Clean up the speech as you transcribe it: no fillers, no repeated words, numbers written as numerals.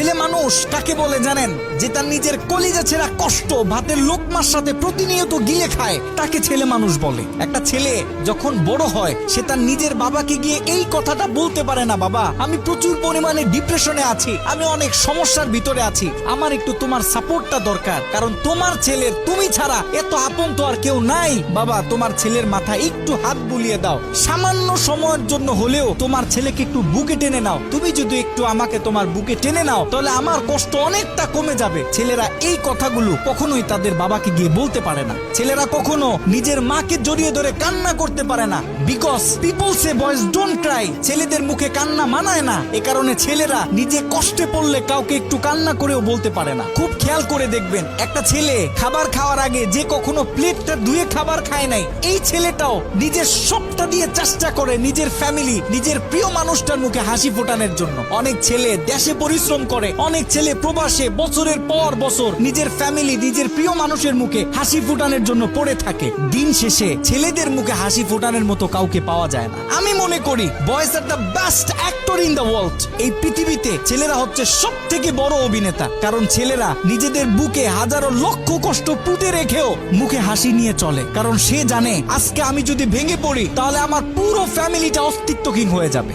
ছেলে মানুষ কাকে বলে জানেন? যে তার নিজের কলিজা ছেঁড়া কষ্ট ভাতের লোকমার সাথে প্রতিনিয়ত গিলে খায়, তাকে ছেলে মানুষ বলে। একটা ছেলে যখন বড় হয় সে তার নিজের বাবাকে গিয়ে এই কথাটা বলতে পারে না, বাবা আমি প্রচুর পরিমাণে ডিপ্রেশনে আছি, আমি অনেক সমস্যার ভিতরে আছি, আমার একটু তোমার সাপোর্টটা দরকার, কারণ তোমার ছেলের তুমি ছাড়া এত আপন তো আর কেউ নাই। বাবা তোমার ছেলের মাথায় একটু হাত বুলিয়ে দাও, সামান্য সময়ের জন্য হলেও তোমার ছেলেকে একটু বুকে টেনে নাও, তুমি যদি একটু আমাকে তোমার বুকে টেনে নাও তাহলে আমার কষ্ট অনেকটা কমে যাবে। ছেলেরা এই কথাগুলো কখনোই তাদের বাবাকে গিয়ে বলতে পারে না। ছেলেরা কখনো নিজের মাকে জড়িয়ে ধরে কান্না করতে পারে না, because people say boys don't Cry. ছেলেদের মুখে কান্না মানায় না, এ কারণে ছেলেরা নিজে কষ্টে পড়লে কাউকে একটু কান্না করেও বলতে পারে না। খুব খেয়াল করে দেখবেন, একটা ছেলে খাবার খাওয়ার আগে যে কখনো প্লেটটা ধুয়ে খাবার খায় নাই, এই ছেলেটাও নিজের সবটা দিয়ে চেষ্টা করে নিজের ফ্যামিলি, নিজের প্রিয় মানুষটার মুখে হাসি ফোটানোর জন্য। অনেক ছেলে দেশে পরিশ্রম করে, অনেক ছেলে প্রবাসে বছরের পর বছর নিজের ফ্যামিলি, নিজের প্রিয় মানুষের মুখে হাসি ফোটানোর জন্য পড়ে থাকে। দিন শেষে ছেলেদের মুখে হাসি ফোটানোর মতো কাউকে পাওয়া যায় না। আমি মনে করি boys are the best actor in the world. এই পৃথিবীতে ছেলেরা হচ্ছে সব থেকে বড় অভিনেতা, কারণ ছেলেরা নিজেদের বুকে হাজারো লক্ষ কষ্ট পুঁতে রেখেও মুখে হাসি নিয়ে চলে, কারণ সে জানে আজকে আমি যদি ভেঙে পড়ি তাহলে আমার পুরো ফ্যামিলিটা অস্তিত্বহীন হয়ে যাবে।